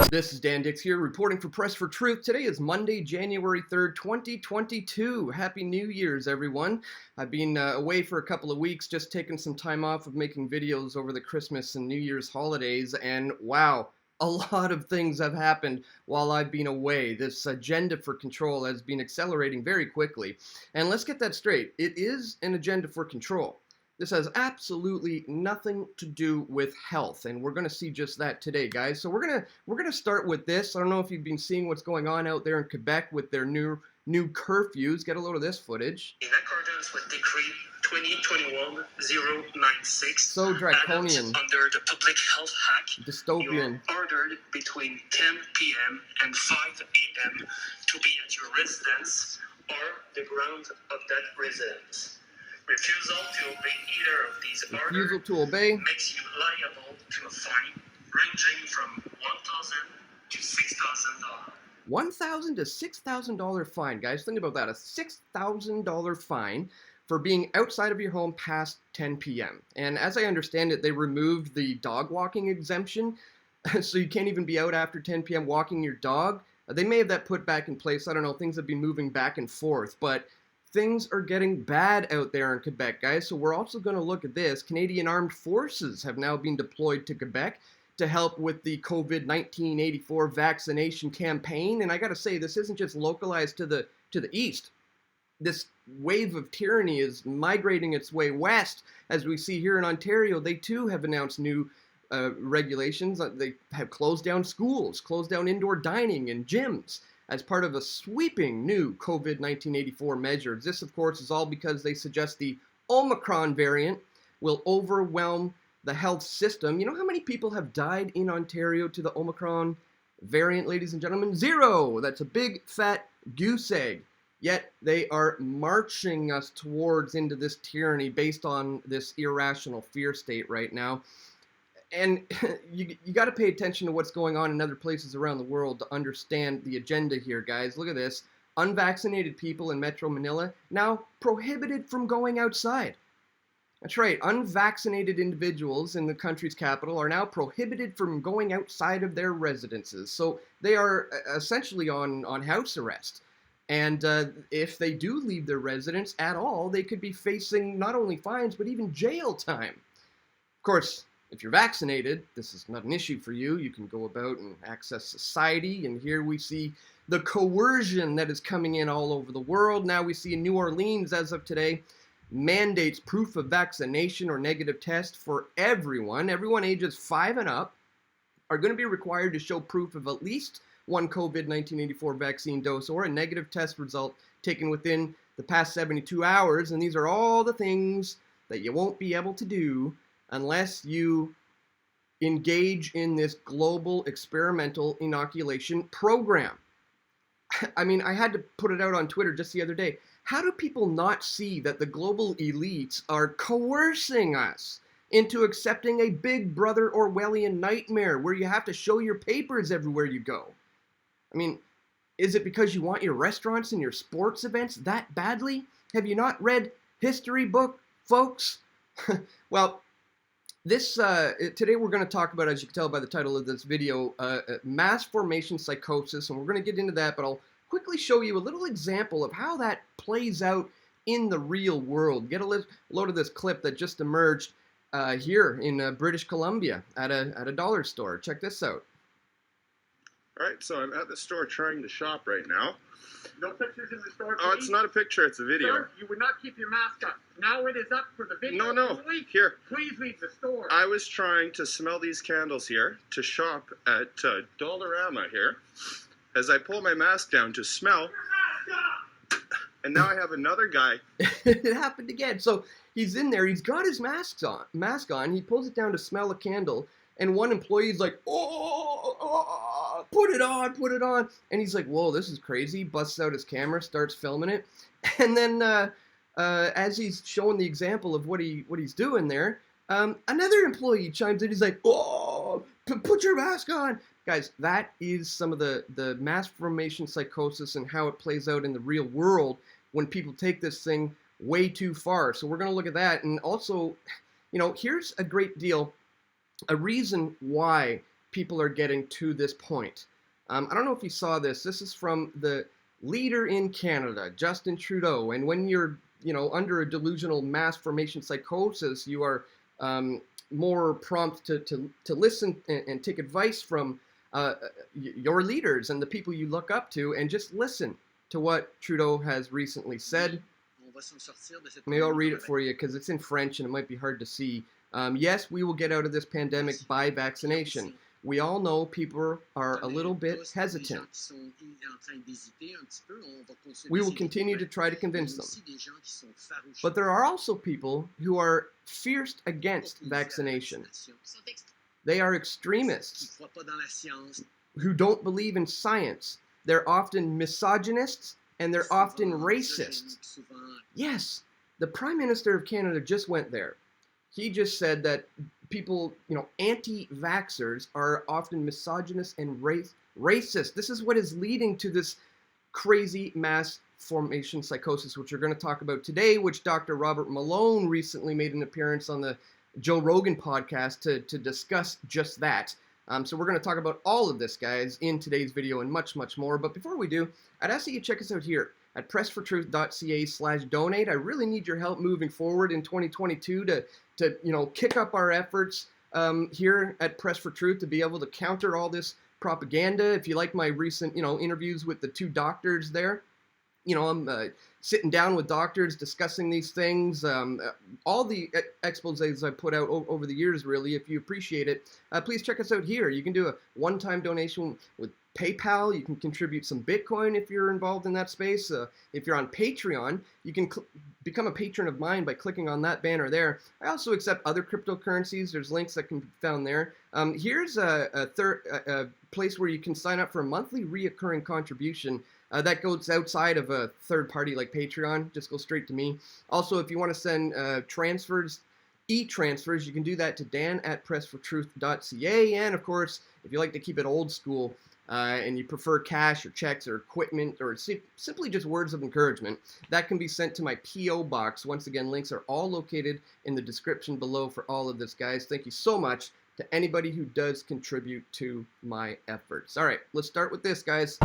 This is Dan Dix here, reporting for Press for Truth. Today is Monday, January 3rd, 2022. Happy New Year's, everyone. I've been away for a couple of weeks, just taking some time off of making videos over the Christmas and New Year's holidays, and wow, a lot of things have happened while I've been away. This agenda for control has been accelerating very quickly. And let's get that straight. It is an agenda for control. This has absolutely nothing to do with health, and we're going to see just that today, guys. So we're gonna start with this. I don't know if you've been seeing what's going on out there in Quebec with their new curfews. Get a load of this footage. In accordance with Decree 2021-096, so draconian, under the Public Health Act, dystopian. You're ordered between 10 p.m. and 5 a.m. to be at your residence or the grounds of that residence. Refusal to obey either of these orders makes you liable to a fine ranging from $1,000 to $6,000. $1,000 to $6,000 fine, guys. Think about that. A $6,000 fine for being outside of your home past 10 p.m. And as I understand it, they removed the dog walking exemption, so you can't even be out after 10 p.m. walking your dog. They may have that put back in place. I don't know. Things have been moving back and forth, but things are getting bad out there in Quebec, guys. So we're also going to look at this. Canadian Armed Forces have now been deployed to Quebec to help with the COVID-19 84 vaccination campaign. And I got to say, this isn't just localized to the east. This wave of tyranny is migrating its way west. As we see here in Ontario, they too have announced new regulations. They have closed down schools, closed down indoor dining and gyms as part of a sweeping new COVID-19 84 measures. This, of course, is all because they suggest the Omicron variant will overwhelm the health system. You know how many people have died in Ontario to the Omicron variant, ladies and gentlemen? 0! That's a big, fat goose egg. Yet they are marching us towards into this tyranny based on this irrational fear state right now. And you got to pay attention to what's going on in other places around the world to understand the agenda here, guys. Look at this. Unvaccinated people in Metro Manila now prohibited from going outside. That's right. Unvaccinated individuals in the country's capital are now prohibited from going outside of their residences. So they are essentially on house arrest. And if they do leave their residence at all, they could be facing not only fines, but even jail time. Of course, if you're vaccinated, this is not an issue for you. You can go about and access society. And here we see the coercion that is coming in all over the world. Now we see in New Orleans, as of today, mandates proof of vaccination or negative test for everyone. Everyone ages 5 and up are going to be required to show proof of at least one COVID-19 84 vaccine dose or a negative test result taken within the past 72 hours. And these are all the things that you won't be able to do unless you engage in this global experimental inoculation program. I mean, I had to put it out on Twitter just the other day. How do people not see that the global elites are coercing us into accepting a Big Brother Orwellian nightmare where you have to show your papers everywhere you go? I mean, is it because you want your restaurants and your sports events that badly? Have you not read history book, folks? Well, this today we're going to talk about, as you can tell by the title of this video, mass formation psychosis, and we're going to get into that, but I'll quickly show you a little example of how that plays out in the real world. Get a load of this clip that just emerged here in British Columbia at a dollar store. Check this out. All right, so I'm at the store trying to shop right now. No pictures in the store, please. Oh, it's not a picture, it's a video. Sir, you would not keep your mask on. Now it is up for the video. No, here. Please leave the store. I was trying to smell these candles here, to shop at Dollarama here, as I pull my mask down to smell, and now I have another guy. It happened again. So he's in there, he's got his mask on, he pulls it down to smell a candle, and one employee's like, oh, put it on. And he's like, whoa, this is crazy. Busts out his camera, starts filming it. And then as he's showing the example of what he's doing there, another employee chimes in. He's like, oh, put your mask on. Guys, that is some of the mass formation psychosis and how it plays out in the real world when people take this thing way too far. So we're going to look at that. And also, you know, here's a great deal, a reason why people are getting to this point. I don't know if you saw this. This is from the leader in Canada, Justin Trudeau. And when you're, under a delusional mass formation psychosis, you are more prompt to listen and take advice from your leaders and the people you look up to, and just listen to what Trudeau has recently said. Maybe I'll read it for you because it's in French and it might be hard to see. Yes, we will get out of this pandemic by vaccination. We all know people are a little bit hesitant. We will continue to try to convince them. But there are also people who are fierce against vaccination. They are extremists who don't believe in science. They're often misogynists and they're often racist. Yes, the Prime Minister of Canada just went there. He just said that people, anti-vaxxers are often misogynist and racist. This is what is leading to this crazy mass formation psychosis, which we're going to talk about today, which Dr. Robert Malone recently made an appearance on the Joe Rogan podcast to discuss just that. So we're going to talk about all of this, guys, in today's video and much, much more. But before we do, I'd ask that you check us out here at pressfortruth.ca/donate. I really need your help moving forward in 2022 to kick up our efforts here at Press for Truth to be able to counter all this propaganda. If you like my recent, interviews with the two doctors there, I'm sitting down with doctors discussing these things. All the exposés I put out over the years, really, if you appreciate it, please check us out here. You can do a one-time donation with PayPal. You can contribute some Bitcoin if you're involved in that space. If you're on Patreon, you can become a patron of mine by clicking on that banner there. I also accept other cryptocurrencies. There's links that can be found there. Here's a place where you can sign up for a monthly reoccurring contribution. That goes outside of a third party like Patreon. Just go straight to me. Also, if you want to send transfers, e-transfers, you can do that to dan@pressfortruth.ca. And of course, if you like to keep it old school and you prefer cash or checks or equipment or simply just words of encouragement, that can be sent to my P.O. box. Once again, links are all located in the description below for all of this, guys. Thank you so much to anybody who does contribute to my efforts. All right, let's start with this, guys.